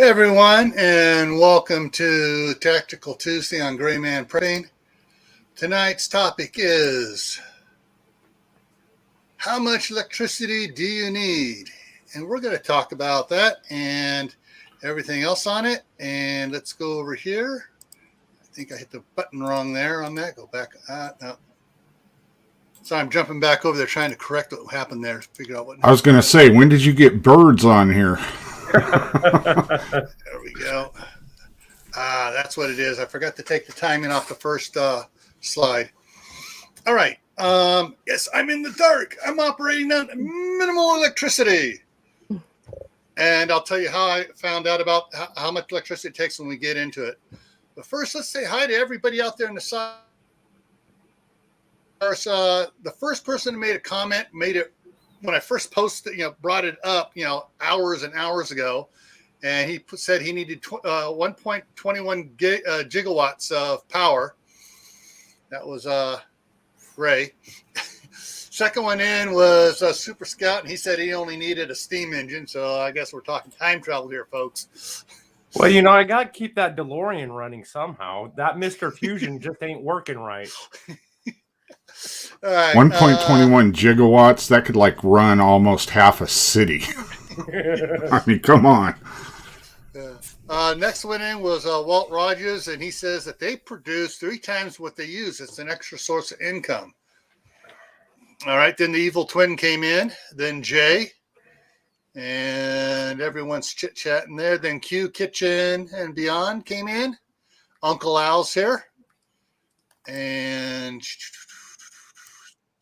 Hey everyone, and welcome to Tactical Tuesday on Gray Man Prepping. Tonight's topic is, how much electricity do you need? And we're going to talk about that and everything else on it. And let's go over here. I think I hit the button wrong there on that. Go back. No. So I'm jumping back over there trying to correct what happened there. Figure out what. I was going to say, when did you get birds on here? There we go. That's what it is. I forgot to take the timing off the first slide. All right. Yes, I'm in the dark. I'm operating on minimal electricity. And I'll tell you how I found out about how much electricity it takes when we get into it. But first, let's say hi to everybody out there in the side. The first person who made a comment made it when I first posted, brought it up, hours and hours ago. And he said he needed 1.21 gigawatts of power. That was Ray. Second one in was Super Scout, and he said he only needed a steam engine. So I guess we're talking time travel here, folks. Well, I got to keep that DeLorean running somehow. That Mr. Fusion just ain't working right. All right, 1.21 gigawatts, that could run almost half a city. I mean, come on. Next one in was Walt Rogers, and he says that they produce 3 times what they use. It's an extra source of income. All right, then the evil twin came in, then Jay, and everyone's chit-chatting there. Then Q, Kitchen, and Beyond came in. Uncle Al's here, and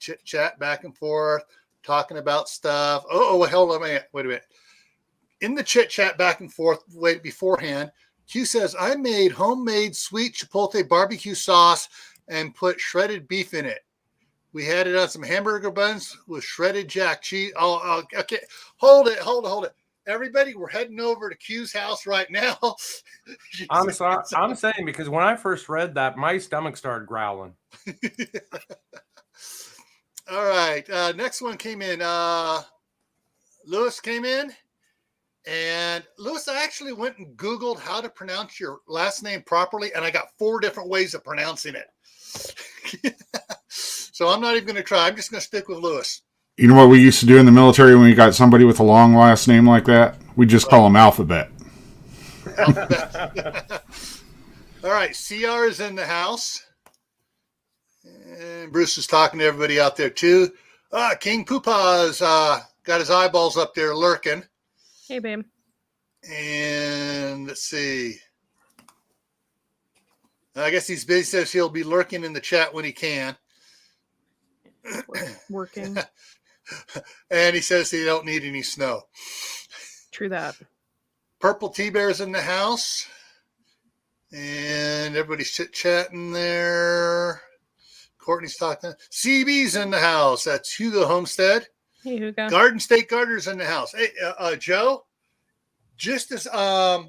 chit-chat back and forth, talking about stuff. Hold on, wait a minute. In the chit-chat back and forth beforehand, Q says, I made homemade sweet chipotle barbecue sauce and put shredded beef in it. We had it on some hamburger buns with shredded jack cheese. Oh, okay. Hold it. Everybody, we're heading over to Q's house right now. I'm saying, because when I first read that, my stomach started growling. All right. Next one came in. Lewis came in. And Lewis, I actually went and Googled how to pronounce your last name properly, and I got 4 different ways of pronouncing it. So I'm not even going to try. I'm just going to stick with Lewis. You know what we used to do in the military when we got somebody with a long last name like that? We just call them Alphabet. All right, CR is in the house. And Bruce is talking to everybody out there, too. King Poopa's got his eyeballs up there lurking. Hey, babe. And let's see. I guess he's busy. Says he'll be lurking in the chat when he can. Working. And he says he don't need any snow. True that. Purple T-Bear's in the house. And everybody's chit-chatting there. Courtney's talking. CB's in the house. That's Hugo Homestead. Hey, Hugo. Garden State Gardener's in the house. Hey, Joe, just as I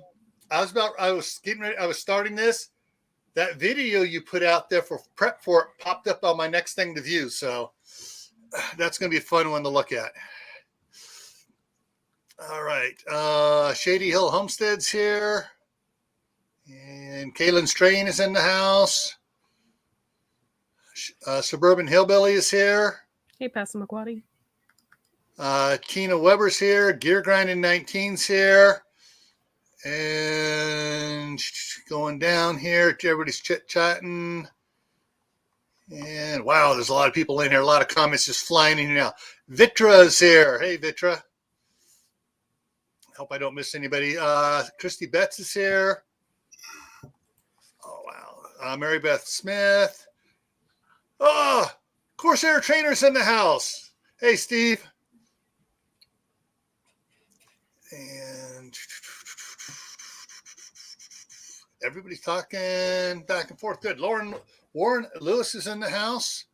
was starting this, that video you put out there for prep for it popped up on my next thing to view. So that's going to be a fun one to look at. All right. Shady Hill Homestead's here. And Kaylin Strain is in the house. Suburban Hillbilly is here. Hey, Passamaquoddy. Tina Weber's here. Gear Grinding 19's here. And going down here, everybody's chit-chatting. And wow, there's a lot of people in here. A lot of comments just flying in here now. Vitra's here. Hey, Vitra. Hope I don't miss anybody. Christy Betts is here. Oh, wow. Mary Beth Smith. Oh, Corsair Trainer's in the house. Hey, Steve. And everybody's talking back and forth. Good. Warren Lewis is in the house.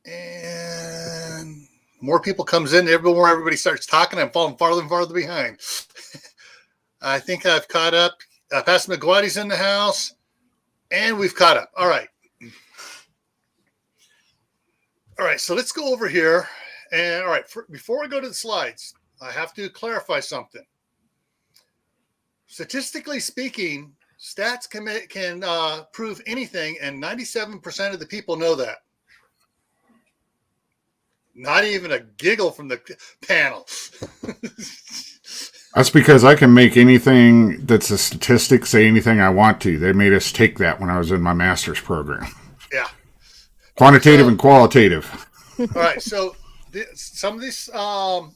And more people comes in. More everybody starts talking. I'm falling farther and farther behind. I think I've caught up. Pastor McGuady's in the house. And we've caught up. All right. All right. So let's go over here. And all right. Before we go to the slides, I have to clarify something. statistically speaking, stats can prove anything, and 97% of the people know that. Not even a giggle from the panel. That's because I can make anything that's a statistic say anything I want to. They made us take that when I was in my master's program. Yeah. Quantitative and qualitative. All right. So some of these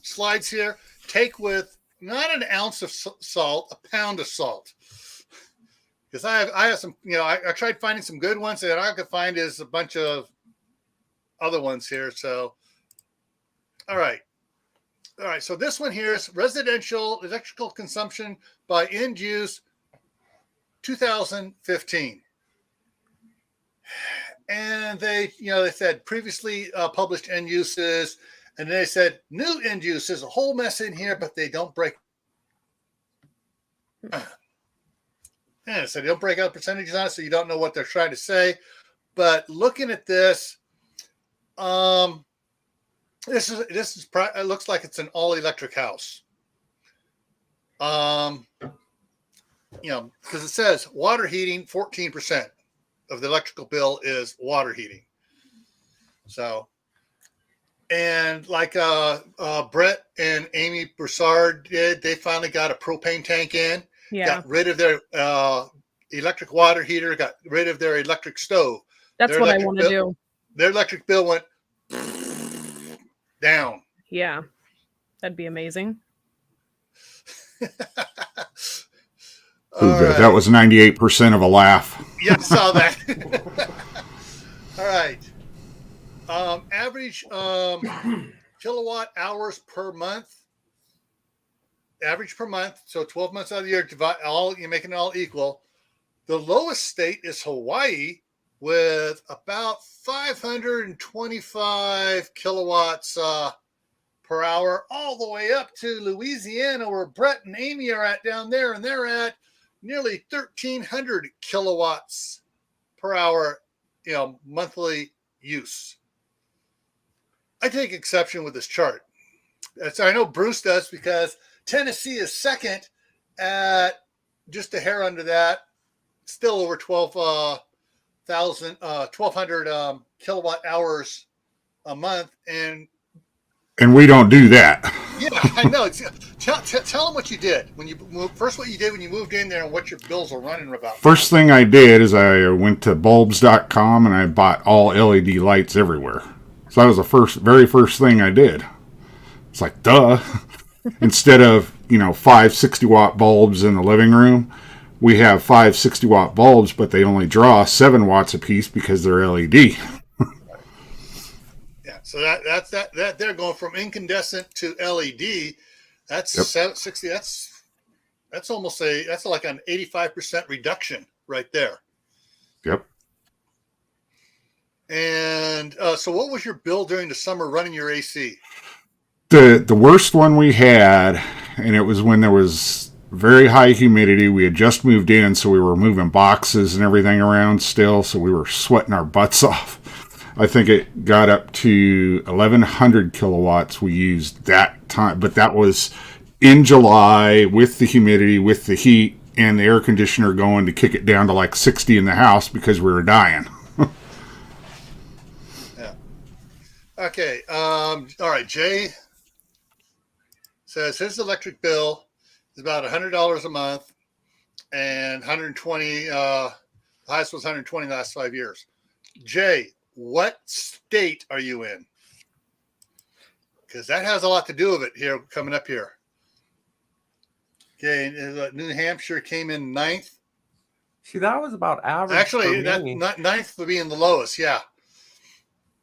slides here take with not an ounce of salt, a pound of salt. Because I have some, I tried finding some good ones, and all I could find is a bunch of other ones here. So, all right. So this one here is residential electrical consumption by end use 2015. And they said previously published end uses, and then they said new end uses, a whole mess in here, but they don't break. Yeah, so they don't break out percentages on it, so you don't know what they're trying to say. But looking at this, this is it looks like it's an all electric house. Because it says water heating, 14% of the electrical bill is water heating. So, and like Brett and Amy Broussard did, they finally got a propane tank in. Yeah. Got rid of their electric water heater, got rid of their electric stove. That's what I want to do. Their electric bill went down. Yeah. That'd be amazing. That was 98% of a laugh. Yeah, I saw that. All right. Average kilowatt hours per month. Average per month. So 12 months out of the year, you're making it all equal. The lowest state is Hawaii with about 525 kilowatts per hour, all the way up to Louisiana, where Brett and Amy are at down there, and they're at nearly 1,300 kilowatts per hour, monthly use. I take exception with this chart. I know Bruce does, because Tennessee is second at just a hair under that, still over 1,200 kilowatt hours a month. And we don't do that. Yeah, I know. Tell them what you did when you moved. What you did when you moved in there, and what your bills are running about. First thing I did is I went to bulbs.com and I bought all LED lights everywhere. So that was the very first thing I did. It's like, duh. Instead of, 5 60-watt bulbs in the living room, we have 5 60-watt bulbs, but they only draw 7 watts apiece because they're LED. Yeah, so that's they're going from incandescent to LED. That's 60. That's almost that's like an 85% reduction right there. Yep. And so, what was your bill during the summer running your AC? The worst one we had, and it was when there was very high humidity. We had just moved in, so we were moving boxes and everything around still, so we were sweating our butts off. I think it got up to 1,100 kilowatts we used that time, but that was in July with the humidity, with the heat, and the air conditioner going to kick it down to like 60 in the house because we were dying. Yeah. Okay. All right. Jay says his electric bill is about $100 a month, and 120. The highest was 120 the last 5 years. Jay, what state are you in? Because that has a lot to do with it here coming up here. Okay, New Hampshire came in 9th. See, that was about average. Actually, that 9th would be in the lowest. Yeah.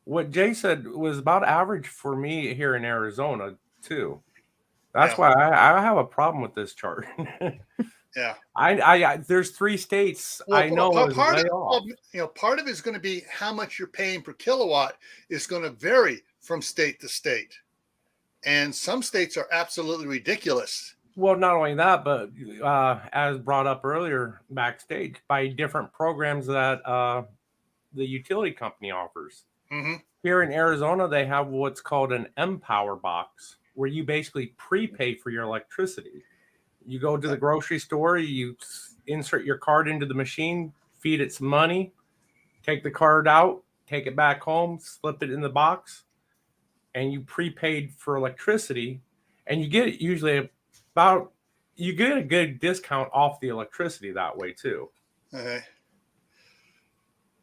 What Jay said was about average for me here in Arizona too. That's why I have a problem with this chart. Yeah. I there's 3 states I know part of it is going to be how much you're paying per kilowatt is going to vary from state to state, and some states are absolutely ridiculous. Well, not only that, but as brought up earlier backstage, by different programs that the utility company offers. Mm-hmm. Here in Arizona, they have what's called an Empower box, where you basically prepay for your electricity. You go to the grocery store, you insert your card into the machine, feed it some money, take the card out, take it back home, slip it in the box, and you prepaid for electricity, and you get usually you get a good discount off the electricity that way too. Okay.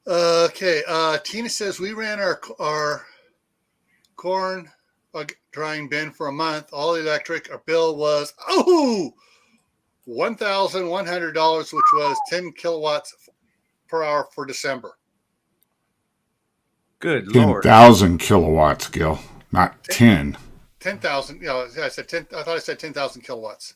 Okay. Tina says we ran our corn drying bin for a month, all electric. Our bill was $1,100, which was 10 kilowatts per hour for December. Good Lord. 10,000 kilowatts, Gil, not 10. 10,000. I said 10. I thought I said 10,000 kilowatts.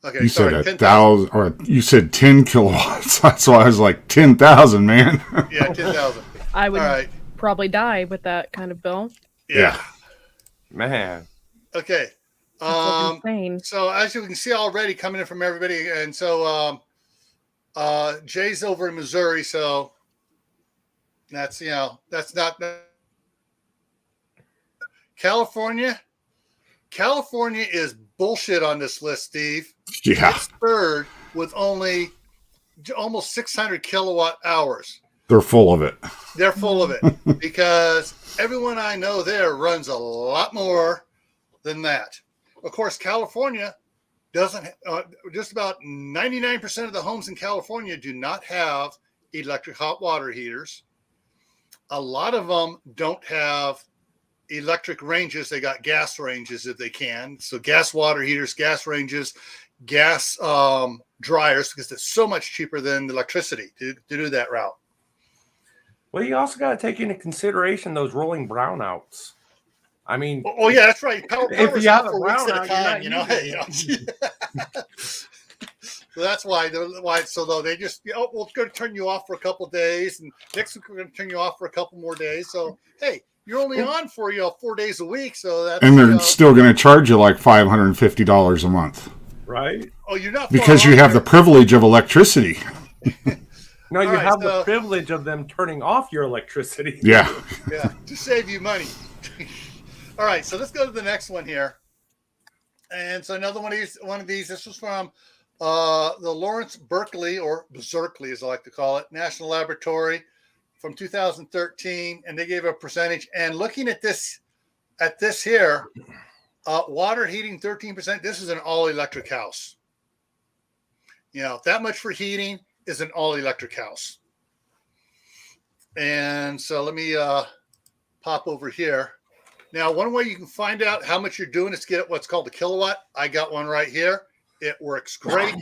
Okay, You sorry, said 10,000. 1,000, or you said 10 kilowatts. That's why I was like 10,000, man. Yeah, 10,000. I would All right. probably die with that kind of bill. Yeah. Man. Okay. That's insane. So as you can see already coming in from everybody, and so Jay's over in Missouri, so that's that's not California. California is bullshit on this list, Steve. Yeah. It's third with only almost 600 kilowatt hours. They're full of it. They're full of it because everyone I know there runs a lot more than that. Of course, California doesn't, just about 99% of the homes in California do not have electric hot water heaters. A lot of them don't have electric ranges. They got gas ranges if they can. So gas water heaters, gas ranges, gas dryers, because it's so much cheaper than electricity to do that route. Well, you also got to take into consideration those rolling brownouts. I mean, oh yeah, that's right. Power if is you have out a for weeks at a brownout, time, you're not using So that's why. So though they just, we're going to turn you off for a couple of days, and next week we're going to turn you off for a couple more days. So hey, you're only on for 4 days a week. So that's And they're still going to charge you like $550 a month. Right? Oh, you're not because you have the privilege of electricity. No, you have the privilege of them turning off your electricity. Yeah. Yeah, to save you money. All right, so let's go to the next one here. And so another one of these. This was from the Lawrence Berkeley, or Berkeley as I like to call it, National Laboratory from 2013, and they gave a percentage. And looking at this here, water heating 13%. This is an all electric house. That much for heating is an all electric house. And so let me pop over here. Now, one way you can find out how much you're doing is get what's called a kilowatt. I got one right here. It works great.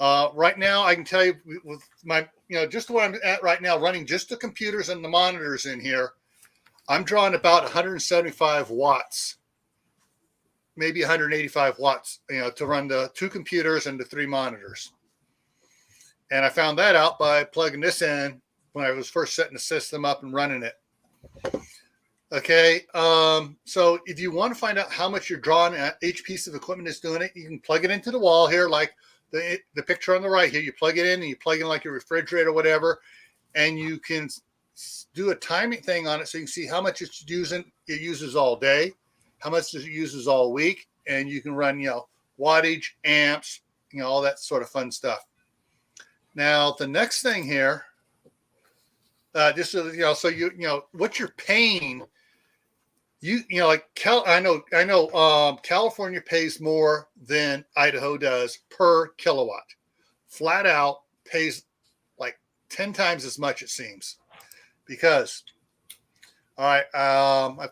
Right now, I can tell you with my, just where I'm at right now, running just the computers and the monitors in here, I'm drawing about 175 watts, maybe 185 watts, to run the 2 computers and the 3 monitors. And I found that out by plugging this in when I was first setting the system up and running it. Okay, so if you want to find out how much you're drawing at each piece of equipment is doing it, you can plug it into the wall here, like the picture on the right here. You plug it in and you plug in like your refrigerator or whatever, and you can do a timing thing on it so you can see how much it's using. It uses all day, how much it uses all week, and you can run, wattage, amps, all that sort of fun stuff. Now, the next thing here, just so so what you're paying. I know California pays more than Idaho does per kilowatt. Flat out pays like 10 times as much, it seems. Because, all right, I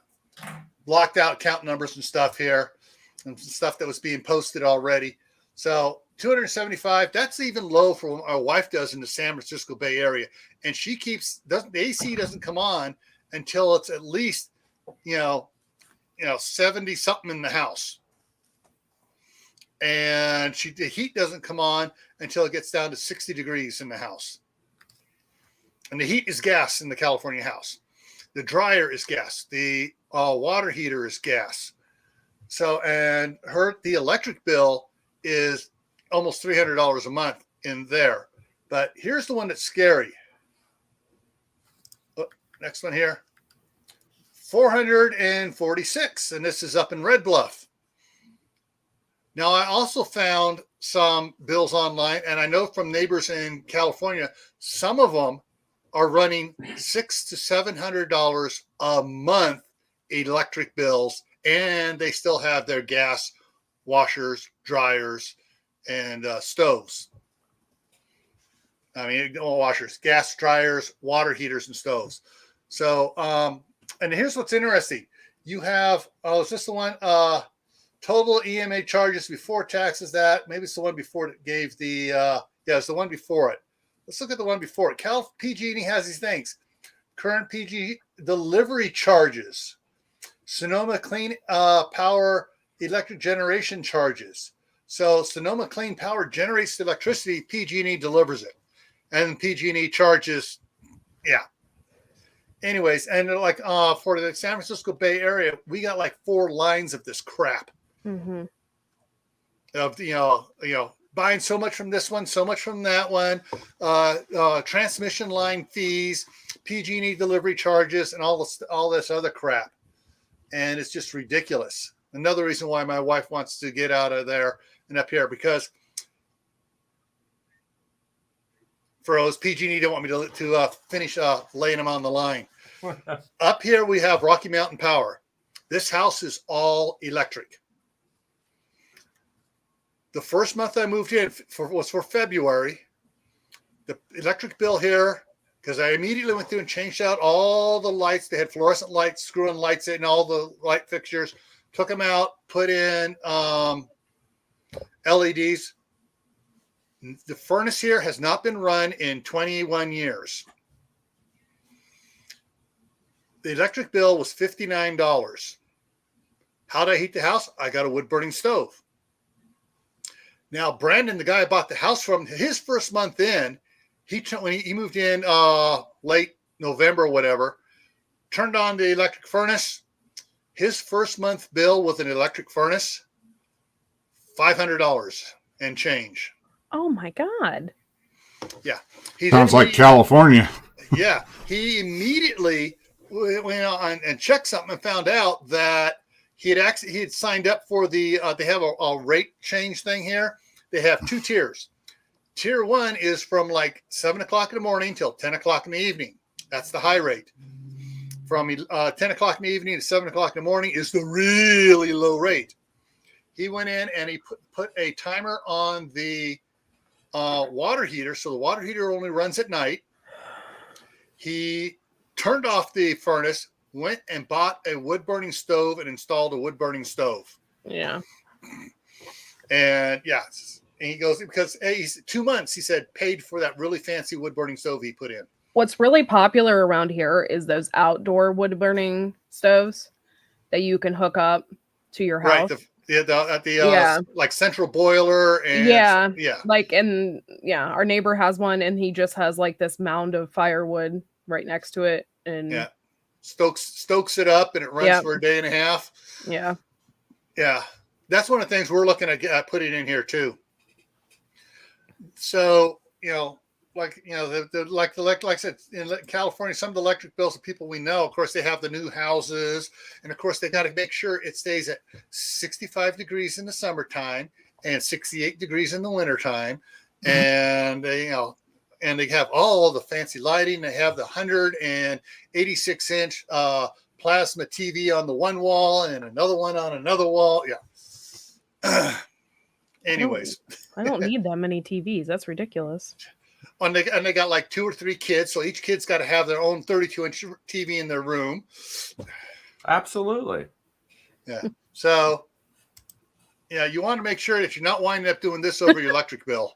blocked out account numbers and stuff here, and stuff that was being posted already. So 275, that's even low for what my wife does in the San Francisco Bay Area. And she the AC doesn't come on until it's at least 70 something in the house. And the heat doesn't come on until it gets down to 60 degrees in the house. And the heat is gas in the California house. The dryer is gas. The water heater is gas. So, and the electric bill is almost $300 a month in there. But here's the one that's scary. Next one here. 446, and this is up in Red Bluff. Now, I also found some bills online, and I know from neighbors in California, some of them are running $600 to $700 a month electric bills, and they still have their gas washers, dryers, and stoves. I mean, washers, gas dryers, water heaters, and stoves. So, and here's what's interesting. You have, is this the one? Total EMA charges before taxes. That maybe it's the one before it gave the, it's the one before it. Let's look at the one before it. PG&E has these things. Current PG delivery charges. Sonoma Clean Power electric generation charges. So Sonoma Clean Power generates the electricity. PG&E delivers it. And PG&E charges, yeah. Anyways, and like for the San Francisco Bay Area, we got like 4 lines of this crap. Mm-hmm. Of buying so much from this one, so much from that one, transmission line fees, PG&E delivery charges, and all this other crap, and it's just ridiculous. Another reason why my wife wants to get out of there and up here, because for those PG&E don't want me to finish laying them on the line. Up here we have Rocky Mountain Power. This house is all electric. The first month I moved in was for February. The electric bill here, because I immediately went through and changed out all the lights. They had fluorescent lights, screwing lights in, all the light fixtures. Took them out, put in LEDs. The furnace here has not been run in 21 years. The electric bill was $59. How did I heat the house? I got a wood-burning stove. Now, Brandon, the guy I bought the house from, his first month in, when he moved in late November or whatever, turned on the electric furnace. His first month bill with an electric furnace, $500 and change. Oh my God. Yeah. Sounds like California. Yeah. He immediately went on and checked something and found out that he had signed up for the, they have a rate change thing here. They have 2 tiers. Tier 1 is from like 7 o'clock in the morning till 10 o'clock in the evening. That's the high rate. From 10 o'clock in the evening to 7 o'clock in the morning is the really low rate. He went in and he put a timer on the water heater. So the water heater only runs at night. He turned off the furnace, went and bought a wood-burning stove and installed a wood-burning stove. Yeah. And yeah, and he goes, because he's 2 months, he said, paid for that really fancy wood-burning stove he put in. What's really popular around here is those outdoor wood-burning stoves that you can hook up to your house. Right. Like central boiler. And yeah. Yeah. Our neighbor has one and he just has like this mound of firewood right next to it. And yeah. Stokes it up and it runs for a day and a half. Yeah. Yeah. That's one of the things we're looking at putting in here too. So, like I said, in California, some of the electric bills of people we know, of course, they have the new houses, and of course, they got to make sure it stays at 65 degrees in the summertime and 68 degrees in the wintertime. Mm-hmm. And they have all the fancy lighting. They have the 186-inch plasma TV on the one wall and another one on another wall. Yeah. Anyways, I don't need that many TVs. That's ridiculous. And they got like 2 or 3 kids, so each kid's got to have their own 32-inch TV in their room. Absolutely. Yeah. So, yeah, you want to make sure that you're not winding up doing this over your electric bill.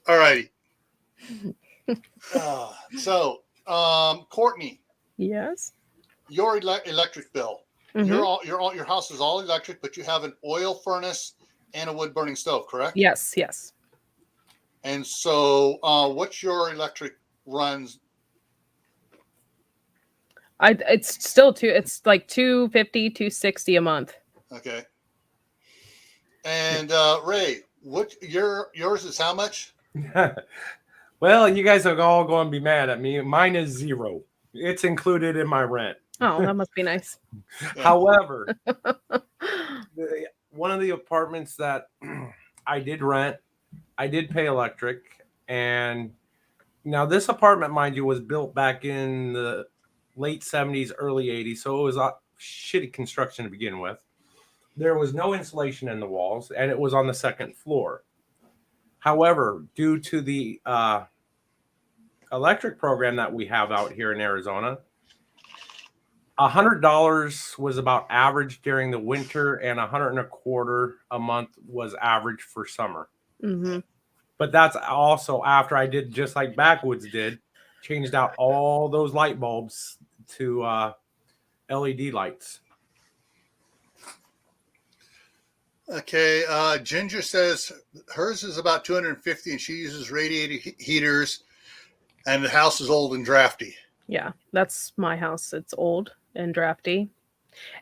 All righty. Courtney. Yes. Your electric bill. Mm-hmm. Your house is all electric, but you have an oil furnace and a wood burning stove, correct? Yes. And so, what's your electric runs? It's still it's like $250, $260 a month. Okay. And Ray, yours is how much? Well, you guys are all going to be mad at me. Mine is $0. It's included in my rent. Oh, that must be nice. However, one of the apartments that I did rent, I did pay electric. And now this apartment, mind you, was built back in the late 70s, early 80s. So it was a shitty construction to begin with. There was no insulation in the walls, and it was on the second floor. However, due to the electric program that we have out here in Arizona, $100 was about average during the winter, and $125 a month was average for summer. Mm-hmm. But that's also after I did just like Backwoods did, changed out all those light bulbs to LED lights. Okay, Ginger says hers is about 250 and she uses radiator heaters and the house is old and drafty. Yeah, that's my house. It's old and drafty.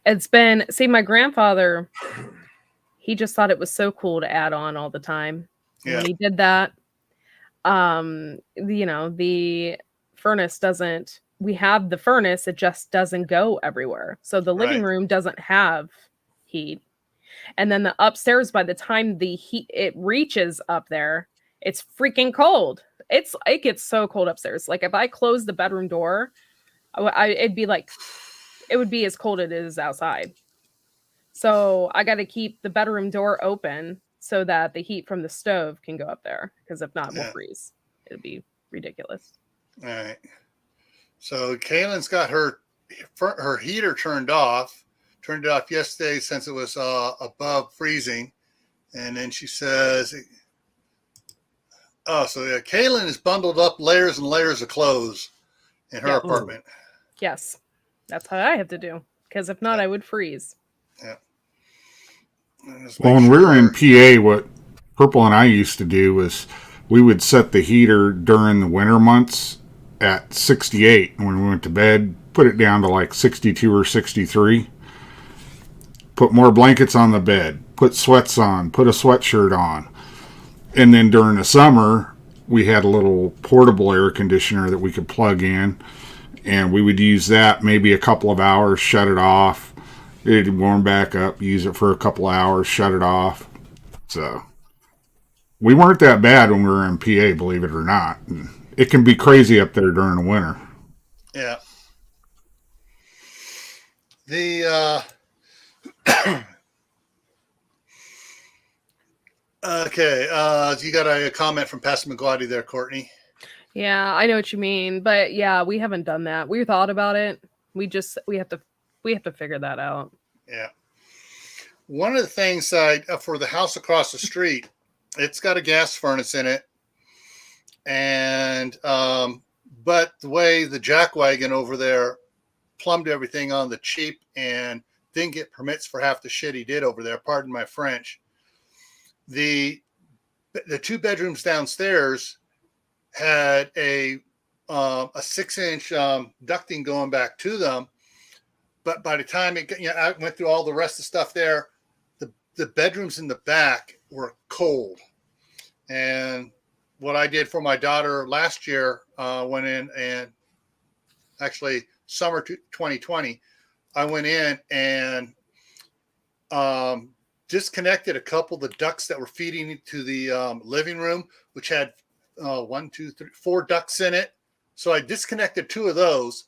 It's been, see, my grandfather, he just thought it was so cool to add on all the time. Yeah. When he did that, the furnace doesn't, we have the furnace, it just doesn't go everywhere. So the living room doesn't have heat. And then the upstairs, by the time the heat it reaches up there, it's freaking cold. It gets so cold upstairs. Like if I close the bedroom door, it'd be like, it would be as cold as it is outside. So I got to keep the bedroom door open so that the heat from the stove can go up there. Because if not, we'll freeze. It'd be ridiculous. All right. So Kaylin's got her heater turned off. Turned it off yesterday since it was above freezing. And then she says, Kaylin is bundled up layers and layers of clothes in her apartment. Yes. That's how I have to do. Because if not, I would freeze. Yeah. Well, when we were in PA, what Purple and I used to do was we would set the heater during the winter months at 68. And when we went to bed, put it down to like 62 or 63. Put more blankets on the bed, put sweats on, put a sweatshirt on. And then during the summer, we had a little portable air conditioner that we could plug in. And we would use that maybe a couple of hours, shut it off. It'd warm back up, use it for a couple of hours, shut it off. So we weren't that bad when we were in PA, believe it or not. And it can be crazy up there during the winter. Yeah. The okay, you got a comment from Pastor McGuady there, Courtney. Yeah, I know what you mean, but yeah, we haven't done that. We thought about it. We have to figure that out. Yeah. One of the things for the house across the street, it's got a gas furnace in it, and but the way the jackwagon over there plumbed everything on the cheap and didn't get permits for half the shit he did over there. Pardon my French. The two bedrooms downstairs had a 6-inch ducting going back to them, but by the time I went through all the rest of the stuff there, the bedrooms in the back were cold. And what I did for my daughter last year, went in and actually summer 2020, I went in and disconnected a couple of the ducts that were feeding to the living room, which had 4 ducts in it. So I disconnected 2 of those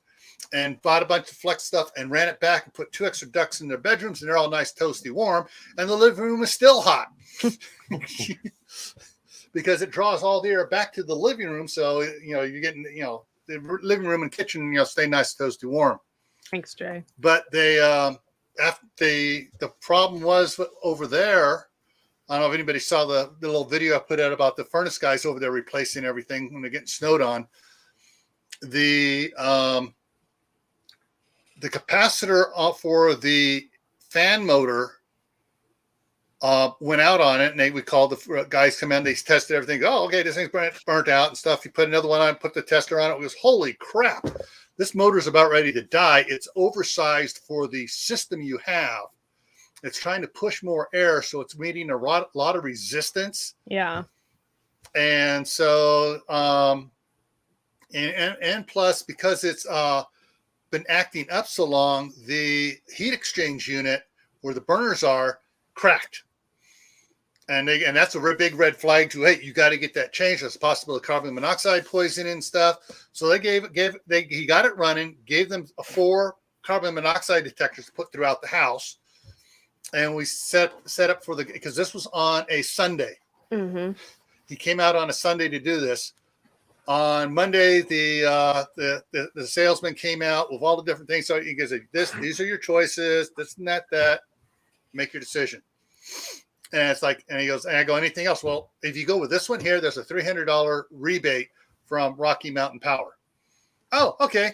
and bought a bunch of flex stuff and ran it back and put 2 extra ducts in their bedrooms, and they're all nice, toasty, warm. And the living room is still hot because it draws all the air back to the living room. So, you're getting, the living room and kitchen, stay nice, toasty, warm. Thanks, Jay. But they, after the problem was over there. I don't know if anybody saw the little video I put out about the furnace guys over there replacing everything when they're getting snowed on. The capacitor for the fan motor went out on it, and we called the guys come in. They tested everything. Oh, okay, this thing's burnt out and stuff. You put another one on, put the tester on it. It was, holy crap, this motor's about ready to die. It's oversized for the system you have. It's trying to push more air, so it's meeting a lot of resistance. Yeah. And so, and plus, because it's been acting up so long, the heat exchange unit where the burners are cracked. And that's a big red flag to, hey, you got to get that changed. There's a possibility of carbon monoxide poisoning and stuff. So he got it running, gave them 4 carbon monoxide detectors to put throughout the house. And we set up because this was on a Sunday. Mm-hmm. He came out on a Sunday to do this. On Monday, the salesman came out with all the different things. So he goes, these are your choices, this and that, make your decision. And it's like, and he goes, and I go, anything else? Well, if you go with this one here, there's a $300 rebate from Rocky Mountain Power. Oh, okay.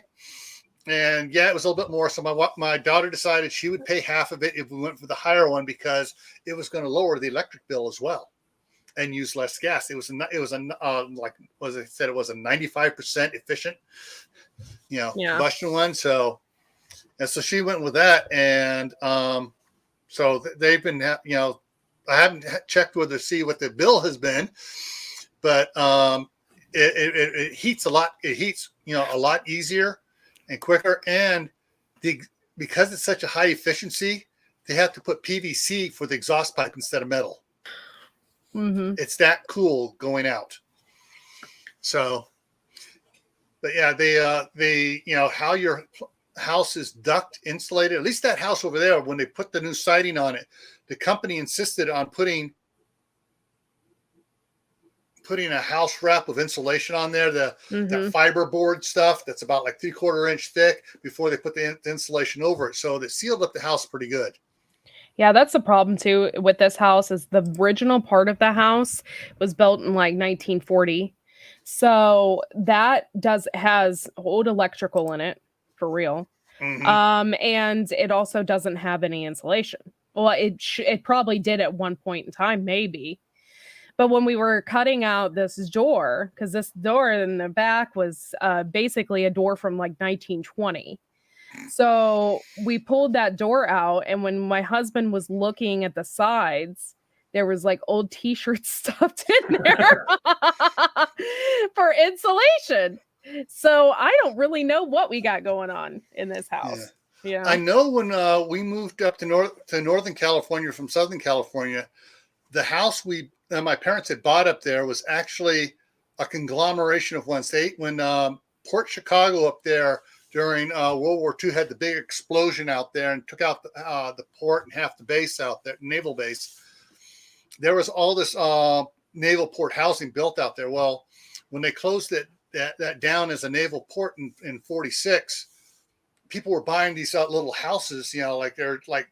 And yeah, it was a little bit more. So my daughter decided she would pay half of it if we went for the higher one because it was going to lower the electric bill as well and use less gas. It was like, as I said, it was a 95% efficient, combustion one. So she went with that. And so they've been, I haven't checked to see what the bill has been, but it heats a lot. It heats, a lot easier and quicker. And because it's such a high efficiency, they have to put PVC for the exhaust pipe instead of metal. Mm-hmm. It's that cool going out. So, but yeah, they how your house is duct insulated. At least that house over there, when they put the new siding on it, the company insisted on putting a house wrap of insulation on there, the fiberboard stuff that's about like 3/4 inch thick before they put the insulation over it. So it sealed up the house pretty good. Yeah, that's the problem too with this house is the original part of the house was built in like 1940. So that has old electrical in it for real. Mm-hmm. And it also doesn't have any insulation. Well, it probably did at one point in time, maybe. But when we were cutting out this door, because this door in the back was basically a door from like 1920. So we pulled that door out. And when my husband was looking at the sides, there was like old t-shirts stuffed in there for insulation. So I don't really know what we got going on in this house. Yeah. I know when we moved up to Northern California from Southern California, the house my parents had bought up there was actually a conglomeration of one state. When Port Chicago up there during World War II had the big explosion out there and took out the port and half the base out there, naval base, there was all this naval port housing built out there. Well, when they closed that down as a naval port in 46, people were buying these little houses, like they're like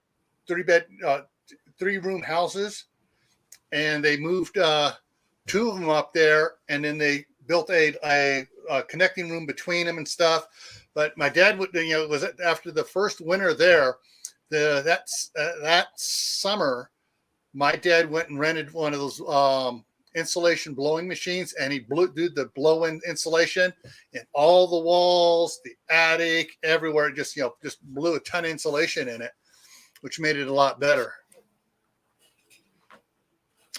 3-room houses. And they moved 2 of them up there, and then they built a connecting room between them and stuff. But my dad would, was after the first winter there, that summer, my dad went and rented one of those insulation blowing machines, and he did the blow-in insulation in all the walls, the attic, everywhere. Just blew a ton of insulation in it, which made it a lot better.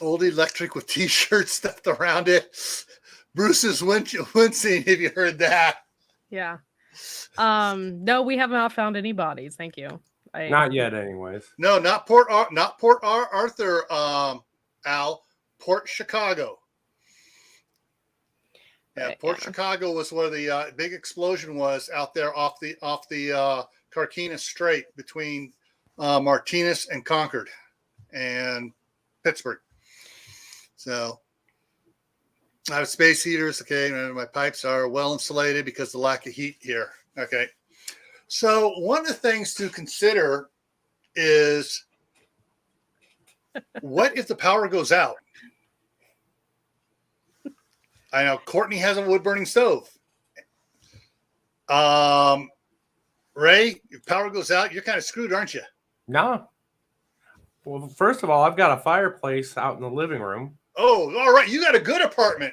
Old electric with t-shirts stuffed around it. Bruce is wincing. Have you heard that? Yeah. No, we have not found any bodies. Thank you. Not yet, anyways. No, not Port Arthur, Al. Port Chicago. Yeah, Port Chicago was where the big explosion was out there off the Carquinez Strait between Martinez and Concord and Pittsburgh. So I have space heaters. Okay. And my pipes are well insulated because of the lack of heat here. Okay. So one of the things to consider is what if the power goes out? I know Courtney has a wood burning stove. Ray, if power goes out, you're kind of screwed, aren't you? No. Well, first of all, I've got a fireplace out in the living room. Oh, all right. You got a good apartment.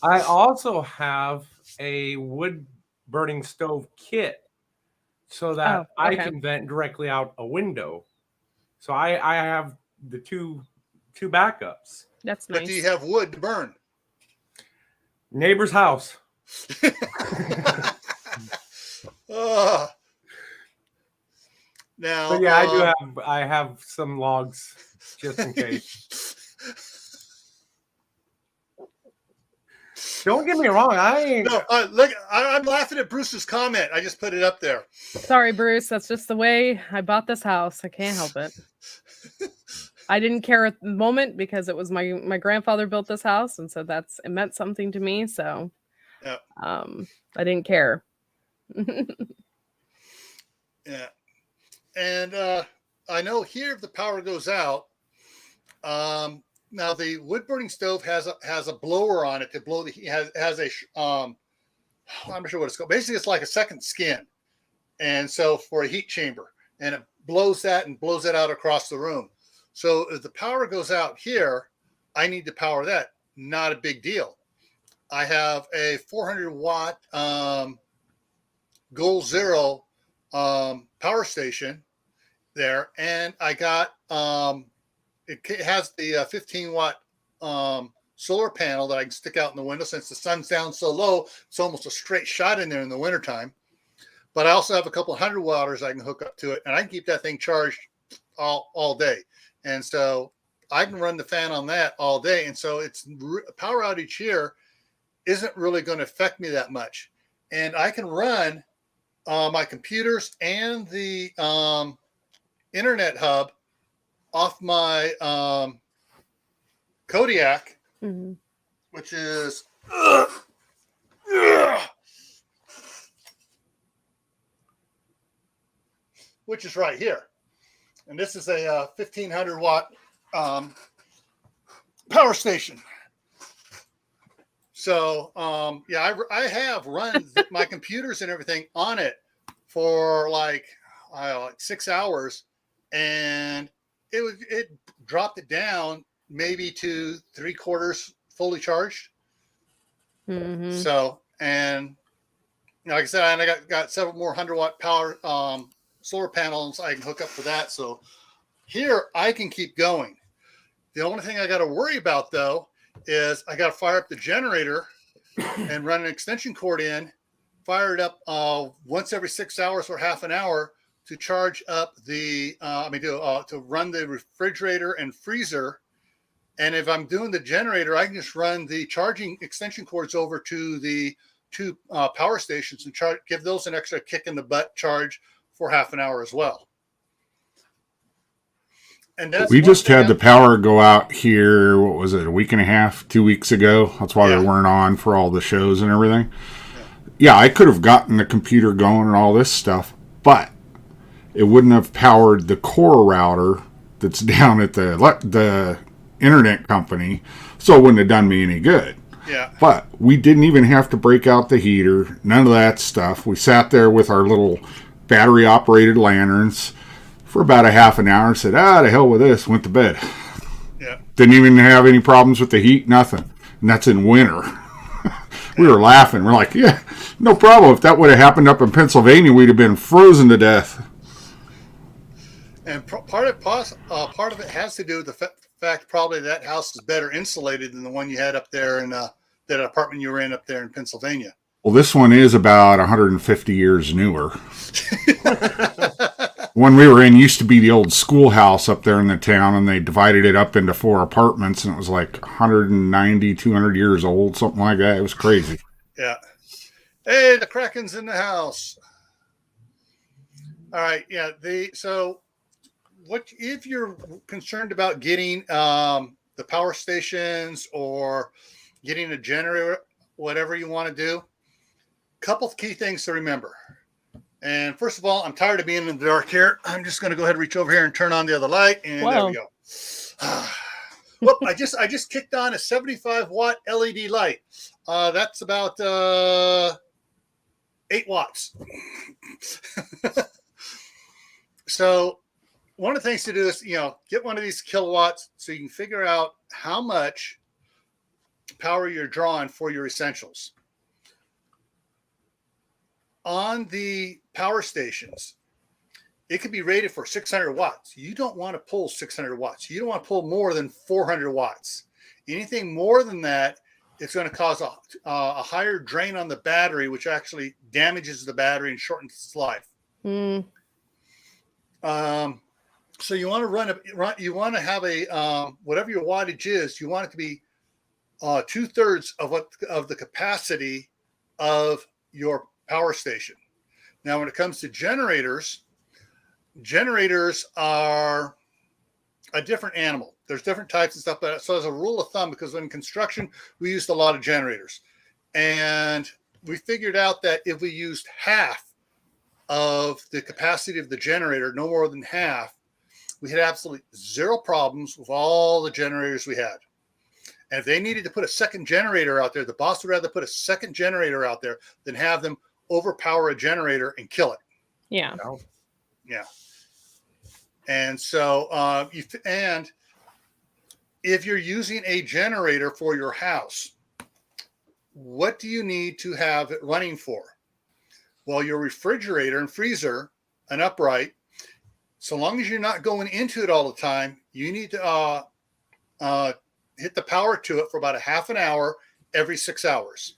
I also have a wood burning stove kit so that I can vent directly out a window. So I have the two backups. That's nice. But do you have wood to burn? Neighbor's house. Now, But yeah, I have some logs just in case. Don't get me wrong. I ain't. No, look, I'm laughing at Bruce's comment. I just put it up there. Sorry, Bruce. That's just the way I bought this house. I can't help it. I didn't care at the moment because it was my grandfather built this house, and so it meant something to me. So, Yeah. I didn't care. Yeah. And I know here if the power goes out, now the wood burning stove has a blower on it to blow has a I'm not sure what it's called. Basically, it's like a second skin, and so for a heat chamber, and it blows that out across the room. So if the power goes out here, I need to power that. Not a big deal. I have a 400 watt Goal Zero power station there, and I got it has the 15 watt solar panel that I can stick out in the window. Since the sun's down so low, it's almost a straight shot in there in the wintertime. But I also have a couple of 100 watters I can hook up to it, and I can keep that thing charged all day. And so I can run the fan on that all day. And so it's power outage here isn't really going to affect me that much. And I can run my computers and the internet hub off my Kodiak, Mm-hmm. which is right here. And this is a 1500 watt power station. So yeah, I have run my computers and everything on it for like 6 hours, and it dropped it down maybe to 3/4 fully charged. Mm-hmm. So, and like I said, and I got several more 100 watt power solar panels I can hook up for that. So here I can keep going. The only thing I got to worry about though is I got to fire up the generator and run an extension cord in, fire it up once every 6 hours for half an hour to charge up the to run the refrigerator and freezer. And if I'm doing the generator, I can just run the charging extension cords over to the two power stations and give those an extra kick in the butt charge for half an hour as well. And that's we just had the power go out here. What was it? A week and a half, 2 weeks ago. That's why we weren't on for all the shows and everything. Yeah, I could have gotten the computer going and all this stuff, but it wouldn't have powered the core router that's down at the internet company, so it wouldn't have done me any good. Yeah. But we didn't even have to break out the heater, none of that stuff. We sat there with our little battery-operated lanterns for about a half an hour and said, to hell with this, went to bed. Yeah. Didn't even have any problems with the heat, nothing. And that's in winter. We were laughing. We're like, yeah, no problem. If that would have happened up in Pennsylvania, we'd have been frozen to death. And part of it has to do with the fact probably that house is better insulated than the one you had up there in that apartment you were in up there in Pennsylvania. Well, this one is about 150 years newer. One we were in used to be the old schoolhouse up there in the town, and they divided it up into 4 apartments, and it was like 190, 200 years old, something like that. It was crazy. Yeah. Hey, the Kraken's in the house. All right. Yeah. So what if you're concerned about getting the power stations or getting a generator, whatever you want to do? Couple of key things to remember. And first of all, I'm tired of being in the dark here. I'm just going to go ahead and reach over here and turn on the other light, and there we go. Whoop, I just kicked on a 75 watt LED light. That's about 8 watts. So one of the things to do is, get one of these kilowatts so you can figure out how much power you're drawing for your essentials. On the power stations, it could be rated for 600 watts. You don't want to pull 600 watts. You don't want to pull more than 400 watts. Anything more than that it's going to cause a higher drain on the battery, which actually damages the battery and shortens its life. Mm. So you want to you want to have a whatever your wattage is, you want it to be 2/3 of the capacity of your power station. Now, when it comes to generators are a different animal. There's different types and stuff, but so as a rule of thumb, because in construction we used a lot of generators, and we figured out that if we used half of the capacity of the generator, no more than half, we had absolutely zero problems with all the generators we had. And if they needed to put a second generator out there, the boss would rather put a second generator out there than have them overpower a generator and kill it. Yeah. Yeah. And so, and if you're using a generator for your house, what do you need to have it running for? Well, your refrigerator and freezer, an upright, so long as you're not going into it all the time, you need to hit the power to it for about a half an hour every 6 hours.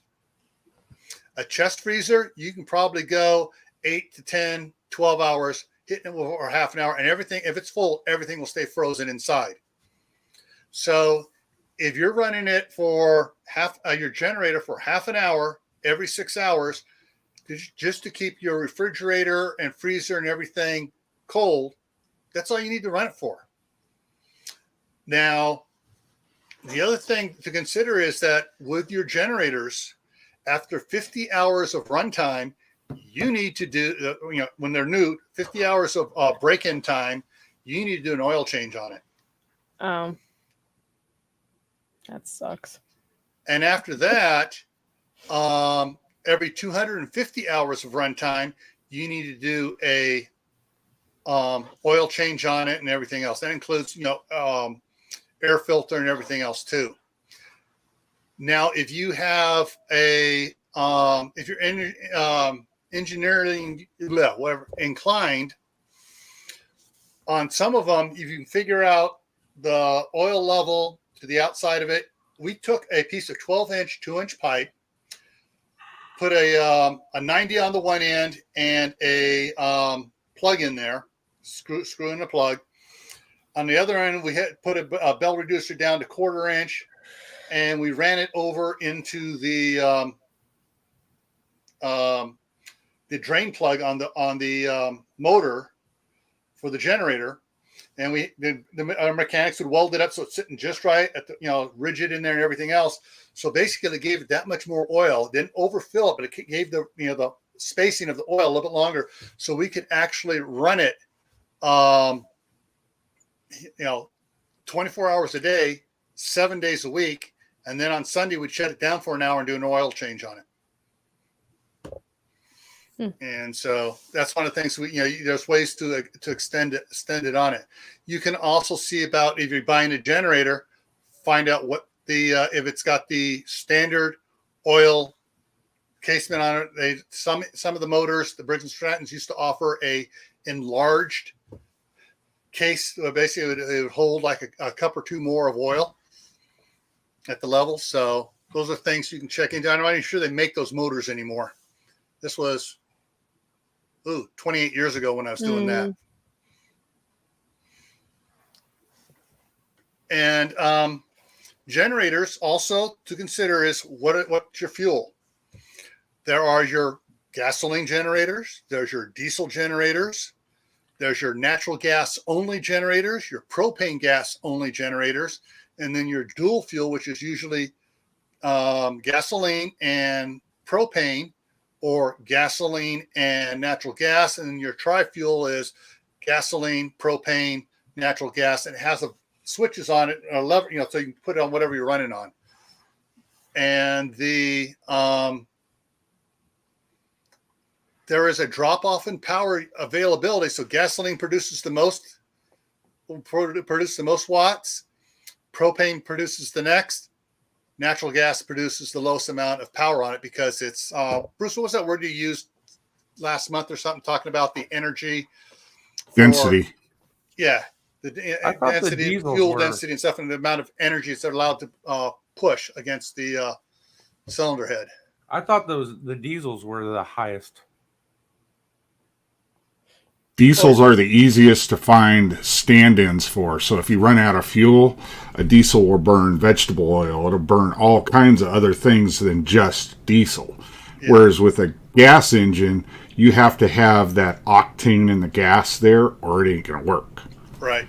A chest freezer, you can probably go 8 to 10, 12 hours, hitting it for half an hour, and everything, if it's full, everything will stay frozen inside. So if you're running it for your generator for half an hour every 6 hours, just to keep your refrigerator and freezer and everything cold, that's all you need to run it for. Now, the other thing to consider is that with your generators, after 50 hours of runtime, you need to do, when they're new, 50 hours of break-in time, you need to do an oil change on it. That sucks. And after that, every 250 hours of runtime, you need to do a oil change on it and everything else. That includes, air filter and everything else too. Now, if you have if you're engineering, whatever, inclined, on some of them, if you can figure out the oil level to the outside of it, we took a piece of 12-inch, 2-inch pipe, put a 90 on the one end and a plug in there, screw in the plug. On the other end, we had put a bell reducer down to 1/4 inch, and we ran it over into the drain plug on the motor for the generator. And our mechanics would weld it up so it's sitting just right at the, rigid in there and everything else. So basically, it gave it that much more oil. It didn't overfill it, but it gave the spacing of the oil a little bit longer, so we could actually run it 24 hours a day, 7 days a week. And then on Sunday, we'd shut it down for an hour and do an oil change on it. And so that's one of the things there's ways to extend it on it. You can also see about, if you're buying a generator, find out what if it's got the standard oil casement on it. Some of the motors, the Briggs & Strattons, used to offer a enlarged case. Basically, it would hold like a cup or two more of oil at the level. So those are things you can check into. I'm not even sure they make those motors anymore. This was 28 years ago when I was doing that. And generators also to consider is what's your fuel. There are your gasoline generators. There's your diesel generators. There's your natural gas only generators, your propane gas only generators, and then your dual fuel, which is usually gasoline and propane, or gasoline and natural gas. And then your tri-fuel is gasoline, propane, natural gas, and it has switches on it, a lever, so you can put it on whatever you're running on. And there is a drop off in power availability. So gasoline produces the most watts. Propane produces the next. Natural gas produces the lowest amount of power on it because it's Bruce, what was that word you used last month or something, talking about the energy density? The density, fuel density and stuff, and the amount of energy it's allowed to push against the cylinder head. I thought the diesels were the highest. Diesels are the easiest to find stand-ins for. So if you run out of fuel, a diesel will burn vegetable oil. It'll burn all kinds of other things than just diesel. Yeah. Whereas with a gas engine, you have to have that octane in the gas there or it ain't going to work. Right.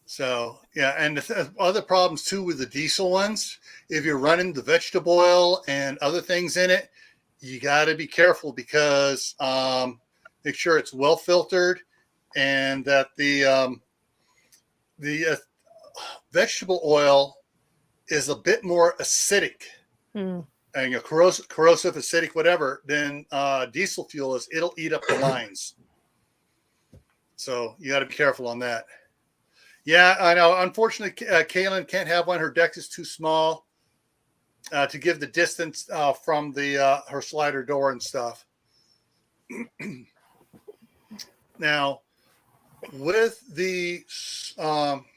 So, yeah, and the other problems too with the diesel ones, if you're running the vegetable oil and other things in it, you got to be careful because make sure it's well filtered and that the vegetable oil is a bit more acidic and corrosive, acidic, whatever, than diesel fuel is. It'll eat up the lines. So you got to be careful on that. Yeah, I know. Unfortunately, Kaylin can't have one. Her deck is too small to give the distance from the her slider door and stuff. Now, with the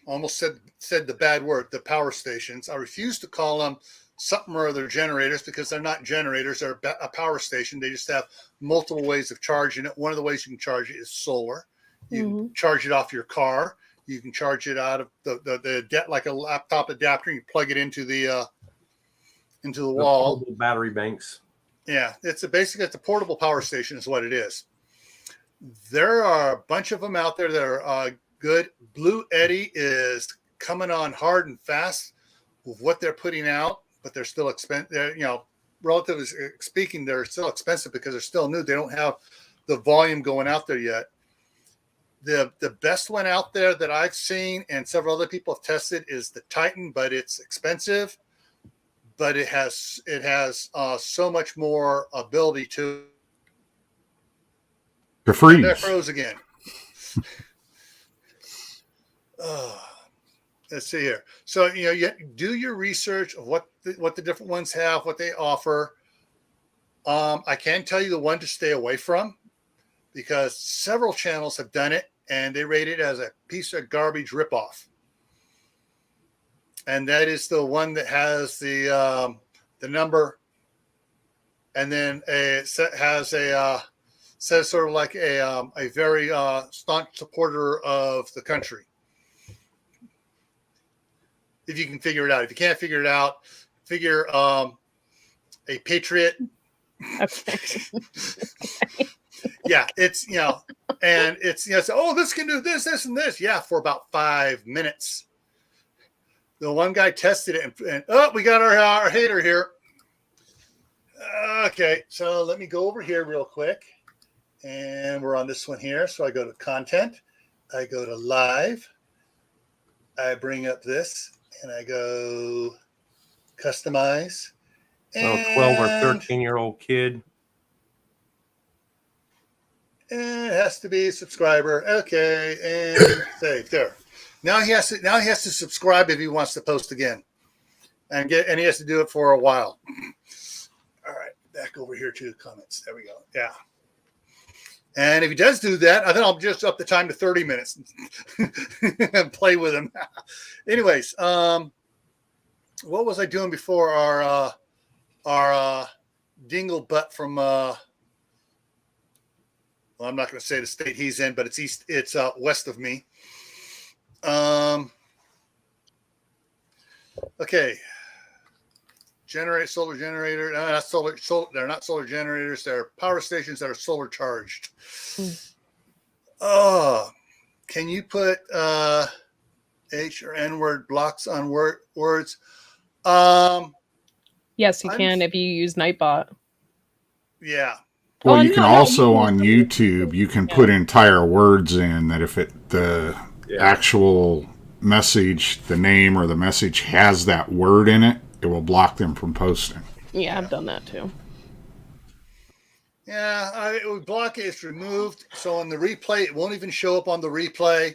almost said the bad word, the power stations. I refuse to call them something or other generators because they're not generators. They're a power station. They just have multiple ways of charging it. One of the ways you can charge it is solar. You can charge it off your car. You can charge it out of the like a laptop adapter. You plug it into the wall. Battery banks. Yeah, it's a portable power station is what it is. There are a bunch of them out there that are good. Blue Eddy is coming on hard and fast with what they're putting out, but they're still expensive. Relatively speaking, they're still expensive because they're still new. They don't have the volume going out there yet. The best one out there that I've seen and several other people have tested is the Titan, but it's expensive. But it has so much more ability to freeze. That froze again. Let's see here. So you do your research of what the different ones have, what they offer. I can tell you the one to stay away from because several channels have done it and they rate it as a piece of garbage ripoff. And that is the one that has the number, and then says sort of like a very staunch supporter of the country. If you can figure it out. If you can't figure it out, figure a patriot. Okay. Yeah, it's and it's so, this can do this, and this. Yeah, for about 5 minutes. The one guy tested it, and we got our hater here. Okay, so let me go over here real quick, and we're on this one here. So I go to content, I go to live, I bring up this, and I go customize. And 12 or 13-year-old kid. And it has to be a subscriber. Okay, and save there. Now he has to subscribe if he wants to post again, and he has to do it for a while. All right, back over here to the comments. There we go. Yeah. And if he does do that, then I'll just up the time to 30 minutes and play with him. Anyways, what was I doing before our dingle butt from well, I'm not going to say the state he's in, but it's west of me. Okay. Solar generator. No, not solar. They're not solar generators. They're power stations that are solar charged. Oh, can you put H or N word blocks on words? Yes, you can if you use Nightbot. Yeah. Well, you can also on YouTube, you can put entire words in that if the actual message, the name or the message has that word in it, it will block them from posting. Yeah, I've done that too. Yeah, it would block it. It's removed. So on the replay, it won't even show up on the replay.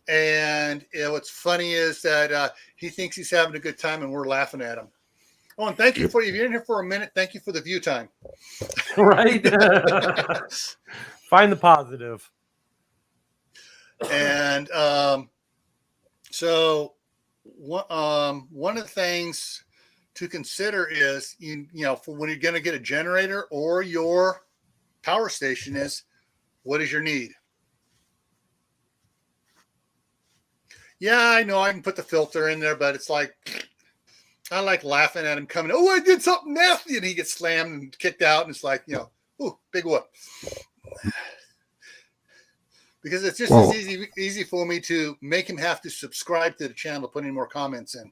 And what's funny is that he thinks he's having a good time and we're laughing at him. Oh, and thank you if you're in here for a minute, thank you for the view time. Right. Find the positive. And so one of the things to consider is, for when you're going to get a generator or your power station is, what is your need? Yeah, I know I can put the filter in there, but it's like, I like laughing at him coming, oh, I did something nasty, and he gets slammed and kicked out, and it's like, ooh, big whoop. Because it's just as easy for me to make him have to subscribe to the channel, put any more comments in.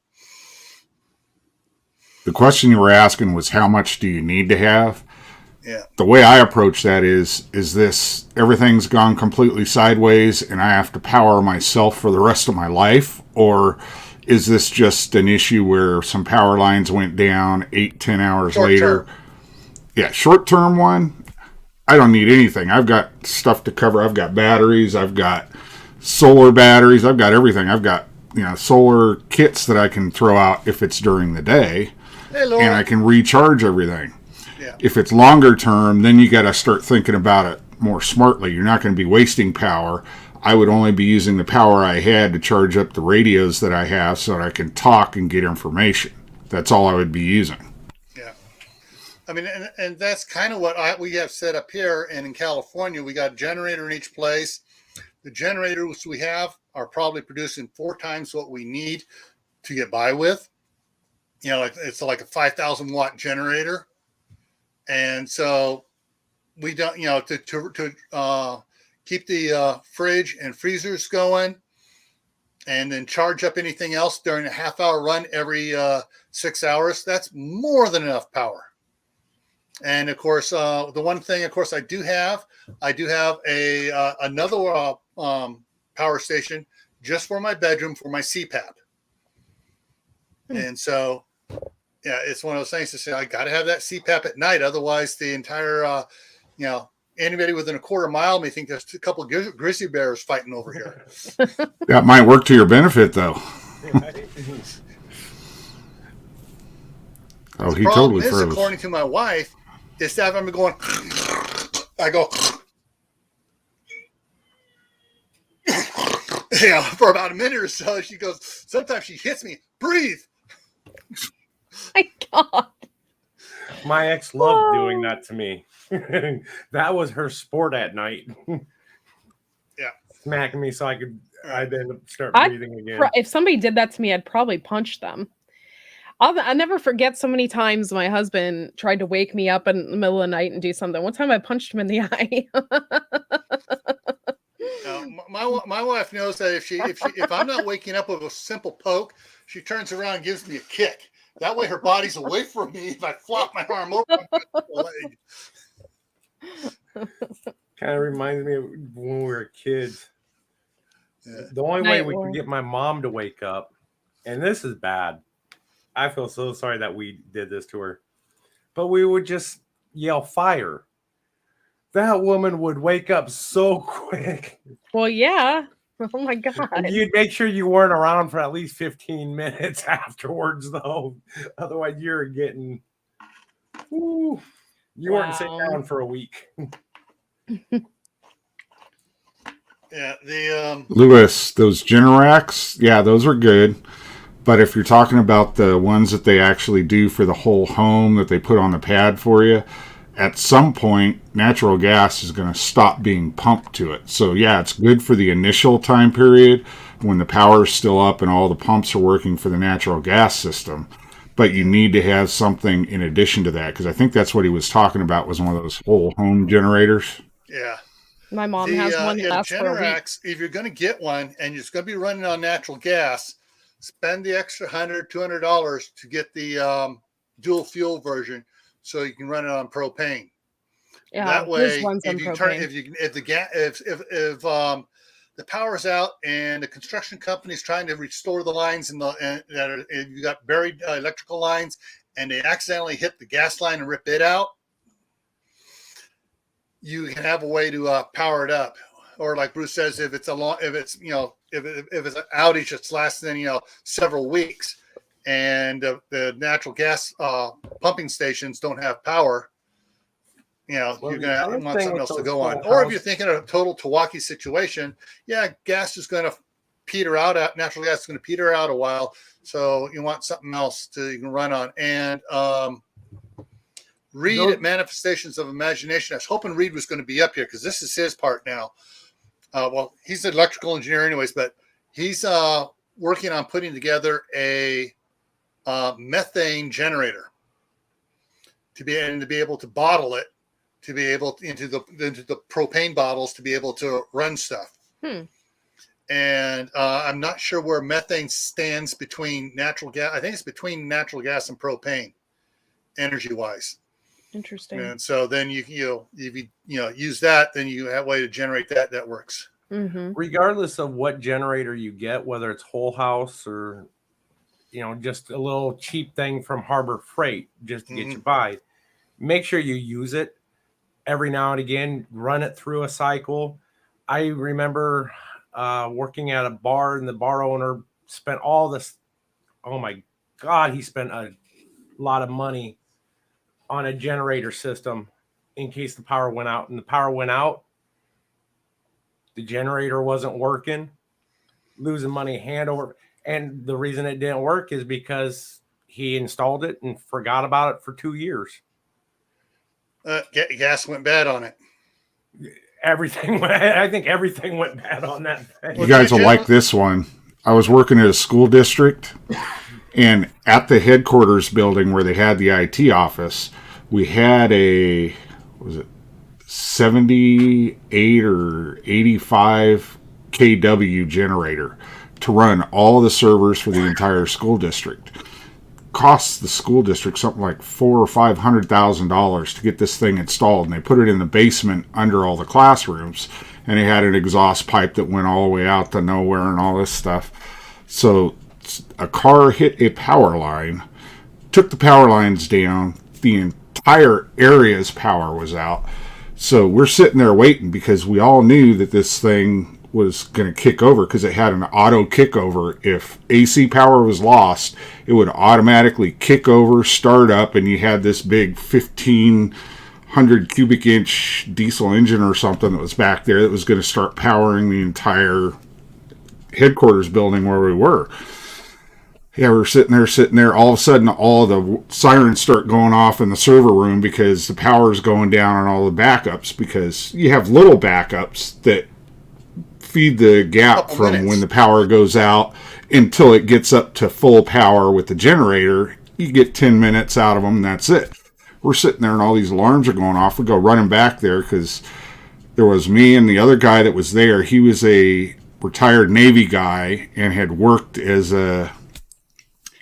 The question you were asking was, how much do you need to have? Yeah. The way I approach that is this, everything's gone completely sideways and I have to power myself for the rest of my life? Or is this just an issue where some power lines went down 8-10 hours later? Yeah, short-term one, I don't need anything. I've got stuff to cover. I've got batteries. I've got solar batteries. I've got everything. I've got, solar kits that I can throw out if it's during the day. Hey, Laura. And I can recharge everything. Yeah. If it's longer term, then you got to start thinking about it more smartly. You're not going to be wasting power. I would only be using the power I had to charge up the radios that I have so that I can talk and get information. That's all I would be using. Yeah. I mean, and that's kind of what we have set up here. And in California, we got a generator in each place. The generators we have are probably producing 4 times what we need to get by with. It's like a 5,000 watt generator. And so we don't, to keep the fridge and freezers going and then charge up anything else during a half-hour run every 6 hours, that's more than enough power. And of course, the one thing, of course, I do have another power station just for my bedroom for my CPAP. And so, yeah, it's one of those things to say, I got to have that CPAP at night. Otherwise, the entire, anybody within a quarter mile may think there's a couple of grizzly bears fighting over here. That might work to your benefit, though. Oh, he totally froze. According to my wife, is that I'm going, I go, for about a minute or so. She goes, sometimes she hits me, breathe. My God. My ex loved doing that to me. That was her sport at night. Yeah. Smacking me so I'd then start breathing again. If somebody did that to me, I'd probably punch them. I'll never forget so many times my husband tried to wake me up in the middle of the night and do something. One time I punched him in the eye. My wife knows that if I'm not waking up with a simple poke, she turns around and gives me a kick. That way her body's away from me. If I flop my arm over my leg. Kind of reminds me of when we were kids. Yeah. The only way we could get my mom to wake up, and this is bad. I feel so sorry that we did this to her. But we would just yell fire. That woman would wake up so quick. Well, yeah. Oh my God. And you'd make sure you weren't around for at least 15 minutes afterwards, though. Otherwise, you're getting. You weren't sitting down for a week. Yeah, Lewis, those Generacs, yeah, those are good. But if you're talking about the ones that they actually do for the whole home that they put on the pad for you, at some point, natural gas is going to stop being pumped to it. So, yeah, it's good for the initial time period when the power is still up and all the pumps are working for the natural gas system. But you need to have something in addition to that, because I think that's what he was talking about, was one of those whole home generators. Yeah. My mom has one that lasts for a week. If you're going to get one and it's going to be running on natural gas, spend the extra $100, $200 to get the dual fuel version, so you can run it on propane. Yeah, that way, if the power's out and the construction company is trying to restore the lines and you got buried electrical lines, and they accidentally hit the gas line and rip it out, you can have a way to power it up. Or like Bruce says, if it's an outage that's lasting several weeks, and the natural gas pumping stations don't have power, you're going to want something else to go on. Or if you're thinking of a total Milwaukee situation, gas is going to peter out. Natural gas is going to peter out a while. So you want something else you can run on. And Reed at Manifestations of Imagination. I was hoping Reed was going to be up here because this is his part now. Well, he's an electrical engineer anyways, but he's working on putting together a methane generator to be able to bottle it, to be able into the propane bottles to be able to run stuff. And I'm not sure where methane stands between natural gas. I think it's between natural gas and propane, energy wise. Interesting. And so then if you use that, then you have a way to generate that works. Regardless of what generator you get, whether it's whole house or just a little cheap thing from Harbor Freight just to get you by, make sure you use it every now and again. Run it through a cycle. I remember working at a bar, and the bar owner spent all this. Oh my God, he spent a lot of money on a generator system in case the power went out. And the power went out, the generator wasn't working, losing money hand over. And the reason it didn't work is because he installed it and forgot about it for 2 years. Gas went bad on it. I think everything went bad on that thing. You guys will like this one. I was working at a school district, and at the headquarters building where they had the IT office, we had a 78 or 85 kW generator to run all the servers for the entire school district. Costs the school district something like $400,000 or $500,000 to get this thing installed, and they put it in the basement under all the classrooms, and it had an exhaust pipe that went all the way out to nowhere and all this stuff. So a car hit a power line, took the power lines down, the entire area's power was out. So we're sitting there waiting because we all knew that this thing was going to kick over because it had an auto kick over. If AC power was lost, it would automatically kick over, start up, and you had this big 1,500 cubic inch diesel engine or something that was back there that was going to start powering the entire headquarters building where we were. Yeah, we were sitting there. All of a sudden, all the sirens start going off in the server room because the power's going down on all the backups, because you have little backups that feed the gap from when the power goes out until it gets up to full power with the generator. You get 10 minutes out of them, and that's it. We're sitting there, and all these alarms are going off. We go running back there because there was me and the other guy that was there. He was a retired Navy guy and had worked as a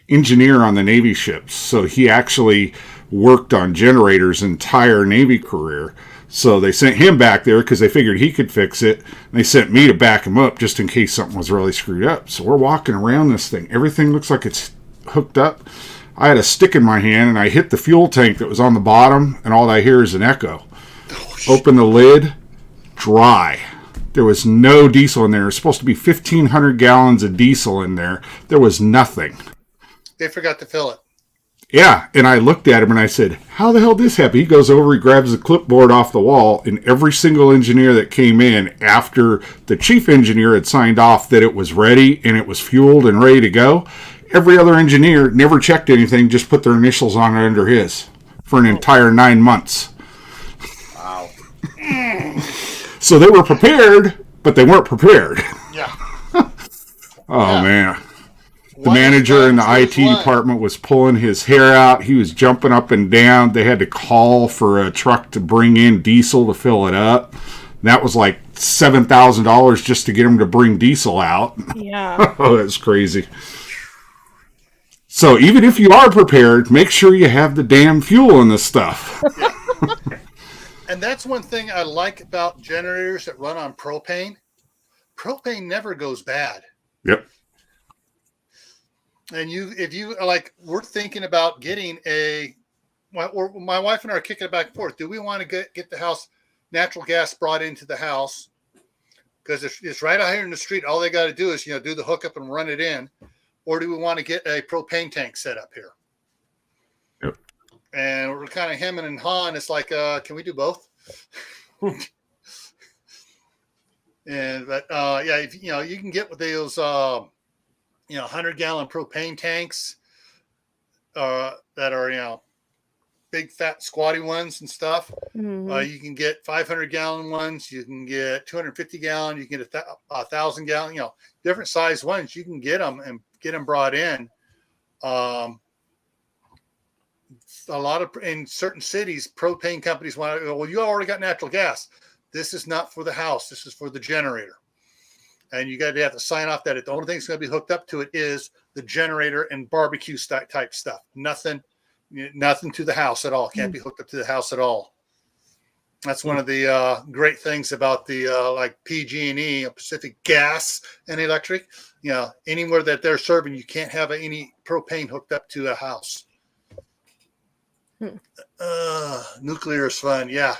engineer on the Navy ships. So he actually worked on generators entire Navy career. So they sent him back there because they figured he could fix it. And they sent me to back him up just in case something was really screwed up. So we're walking around this thing. Everything looks like it's hooked up. I had a stick in my hand and I hit the fuel tank that was on the bottom, and all I hear is an echo. Open the lid, dry. There was no diesel in there. There's supposed to be 1,500 gallons of diesel in there. There was nothing. They forgot to fill it. Yeah, and I looked at him and I said, how the hell did this happen? He goes over, he grabs the clipboard off the wall, and every single engineer that came in after the chief engineer had signed off that it was ready and it was fueled and ready to go, every other engineer never checked anything, just put their initials on it under his for an entire 9 months. Wow. So they were prepared, but they weren't prepared. Yeah. Oh, man. The manager in the IT department was pulling his hair out. He was jumping up and down. They had to call for a truck to bring in diesel to fill it up. That was like $7,000 just to get him to bring diesel out. Yeah. Oh, that's crazy. So even if you are prepared, make sure you have the damn fuel in this stuff. And that's one thing I like about generators that run on propane. Propane never goes bad. Yep. And if you like, we're thinking about getting my wife and I are kicking it back and forth. Do we want to get the house natural gas brought into the house? Because it's right out here in the street. All they got to do is, do the hookup and run it in. Or do we want to get a propane tank set up here? Yep. And we're kind of hemming and hawing. It's like, can we do both? And but yeah, if, you can get with those 100-gallon propane tanks that are big fat squatty ones and stuff. Mhm. You can get 500-gallon ones. You can get 250-gallon. You can get 1,000-gallon. Different size ones. You can get them and get them brought in. A lot of in certain cities, propane companies want to go, well, you already got natural gas. This is not for the house. This is for the generator. And you got to have to sign off that the only thing that's going to be hooked up to it is the generator and barbecue type stuff. Nothing to the house at all. Can't be hooked up to the house at all. That's one of the great things about the like PG&E, Pacific Gas and Electric. Anywhere that they're serving, you can't have any propane hooked up to a house. Nuclear is fun, yeah.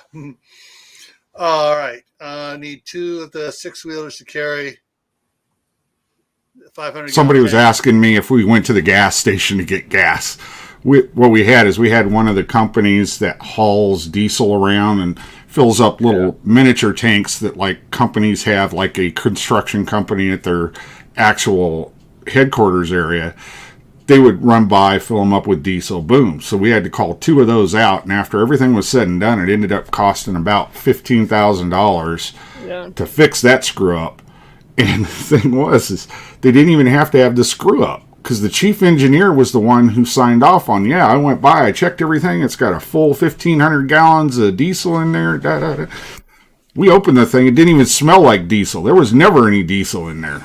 All right. Need 2 of the 6-wheelers to carry 500. Somebody was asking me if we went to the gas station to get gas. What we had is we had one of the companies that hauls diesel around and fills up little miniature tanks that like companies have, like a construction company at their actual headquarters area. They would run by, fill them up with diesel, boom. So we had to call 2 of those out, and after everything was said and done, it ended up costing about $15,000 to fix that screw up. And the thing was, is they didn't even have to have the screw up, because the chief engineer was the one who signed off on, I went by, I checked everything, it's got a full 1,500 gallons of diesel in there. We opened the thing, it didn't even smell like diesel. There was never any diesel in there.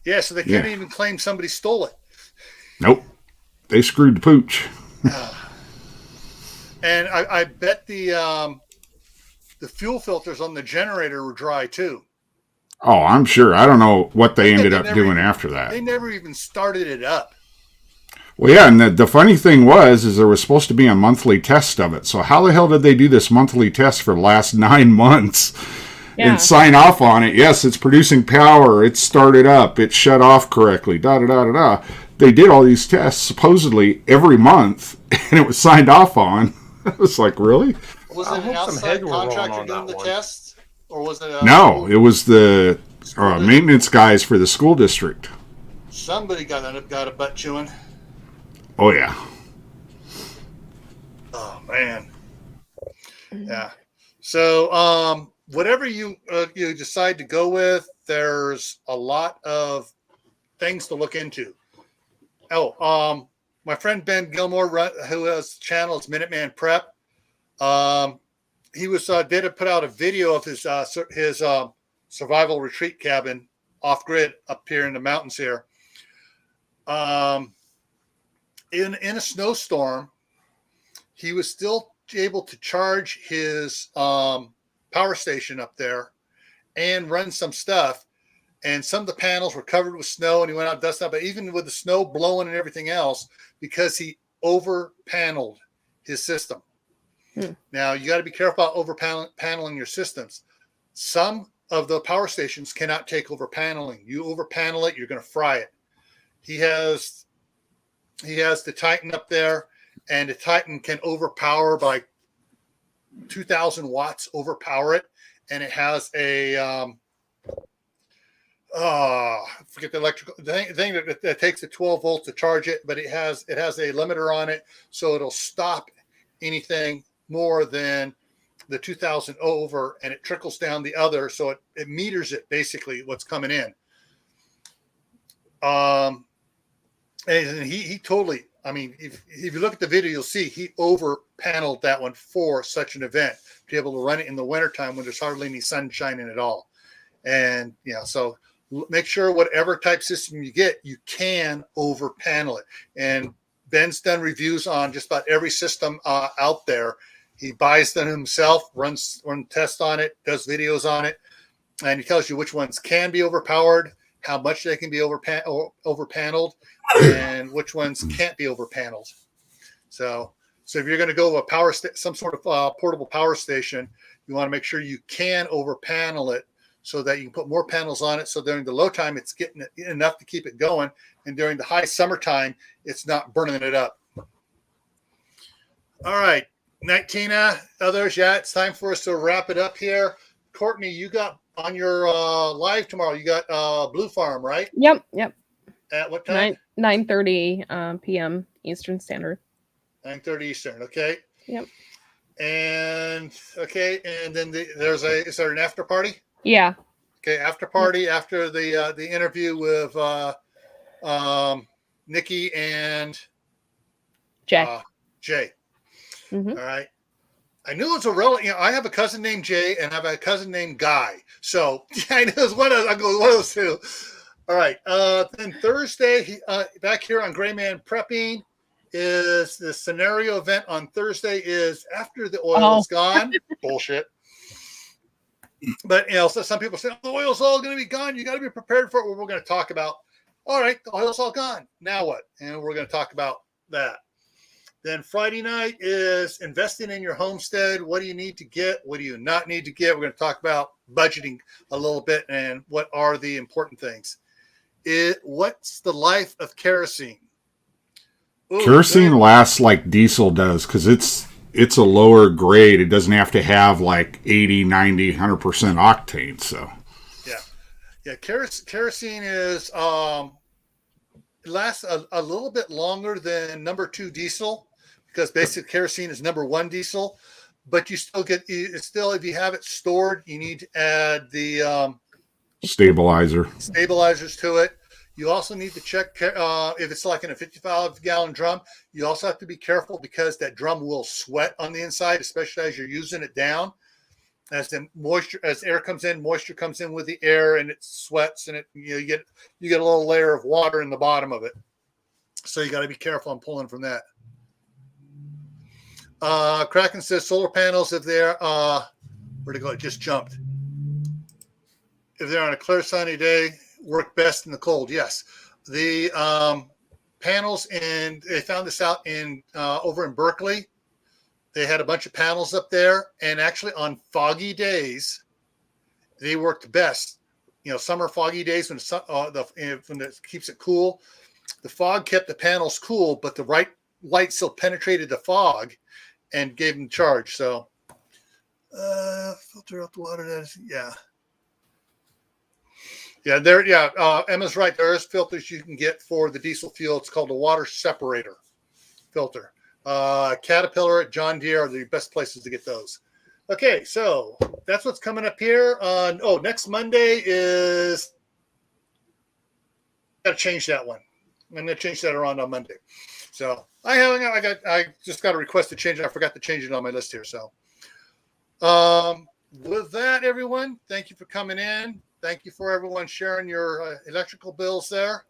Yeah, so they can't even claim somebody stole it. Nope. They screwed the pooch. And I bet the fuel filters on the generator were dry too. Oh, I'm sure. I don't know what they ended up doing after that. They never even started it up. Well, yeah, and the funny thing is there was supposed to be a monthly test of it. So how the hell did they do this monthly test for the last 9 months? And sign off on it? Yes, it's producing power. It's started up. It's shut off correctly. They did all these tests supposedly every month, and it was signed off on. I was like, really? Was it an outside contractor doing the tests, or was it? No, it was the maintenance guys for the school district. Somebody got a butt chewing. Oh yeah. Oh man. Yeah. So whatever you decide to go with, there's a lot of things to look into. My friend Ben Gilmore, who has the channel, is Minuteman Prep. He was did put out a video of his survival retreat cabin off grid up here in the mountains here. In a snowstorm, he was still able to charge his power station up there and run some stuff, and some of the panels were covered with snow and he went out dusting up, but even with the snow blowing and everything else, because he over paneled his system. Now you got to be careful about over paneling your systems. Some of the power stations cannot take over paneling. You over panel it, you're going to fry it. He has the Titan up there, and the Titan can overpower by 2,000 watts, overpower it, and it has a forget the electrical thing that takes the 12 volts to charge it, but it has a limiter on it, so it'll stop anything more than the 2,000 over, and it trickles down the other, so it meters it basically what's coming in. And he totally, I mean, if you look at the video, you'll see he over paneled that one for such an event to be able to run it in the wintertime when there's hardly any sunshine in it all. And so make sure whatever type system you get, you can over panel it. And Ben's done reviews on just about every system out there. He buys them himself, runs tests on it, does videos on it, and he tells you which ones can be overpowered, how much they can be over paneled, and which ones can't be over paneled. So if you're going to go to some sort of portable power station, you want to make sure you can over panel it so that you can put more panels on it. So during the low time, it's getting enough to keep it going, and during the high summertime, it's not burning it up. All right, 19 others. Yeah, it's time for us to wrap it up here. Courtney, you got on your live tomorrow. You got Blue Farm, right? Yep. At what time? 9:30 p.m. Eastern Standard. 9:30 Eastern. Okay. Yep. And then is there an after party? Yeah. Okay, after party after the interview with Nikki and Jay. Jay. Mhm. All right. I knew it was a relative. I have a cousin named Jay and I have a cousin named Guy. So I knew it was one of those two. All right. Then Thursday, back here on Gray Man Prepping, is the scenario event on Thursday is after the oil is gone. Bullshit. But so some people say, the oil's all going to be gone. You got to be prepared for it. We're going to talk about, all right, the oil's all gone. Now what? And we're going to talk about that. Then Friday night is investing in your homestead. What do you need to get? What do you not need to get? We're going to talk about budgeting a little bit and what are the important things. What's the life of kerosene? Ooh, kerosene lasts like diesel does because it's a lower grade. It doesn't have to have like 80, 90, 100% octane. So yeah. Kerosene is lasts a little bit longer than number 2 diesel because basically kerosene is number 1 diesel. But you still if you have it stored, you need to add the stabilizers to it. You also need to check if it's like in a 55-gallon drum. You also have to be careful because that drum will sweat on the inside, especially as you're using it down. As air comes in, moisture comes in with the air, and it sweats, and you get a little layer of water in the bottom of it. So you got to be careful on pulling from that. Kraken says solar panels, if they're where'd it go? It just jumped. If they're on a clear sunny day, work best in the cold. Yes, the panels, and they found this out in over in Berkeley. They had a bunch of panels up there, and actually on foggy days, they worked best. Summer foggy days when it keeps it cool, the fog kept the panels cool, but the right light still penetrated the fog and gave them charge. So filter out the water. Emma's right. There is filters you can get for the diesel fuel. It's called a water separator filter. Caterpillar at John Deere are the best places to get those. Okay, so that's what's coming up here. Next Monday is got to change that one. I'm going to change that around on Monday. So I just got a request to change it. I forgot to change it on my list here. So with that, everyone, thank you for coming in. Thank you for everyone sharing your electrical bills there.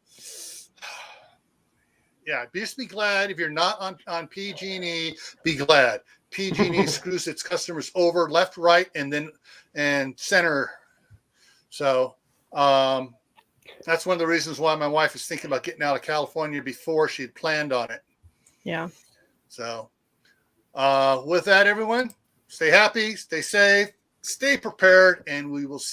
Yeah, just be glad if you're not on PG&E. Be glad PG&E screws its customers over left, right, and center. So that's one of the reasons why my wife is thinking about getting out of California before she had planned on it. Yeah. So with that, everyone, stay happy, stay safe, stay prepared, and we will see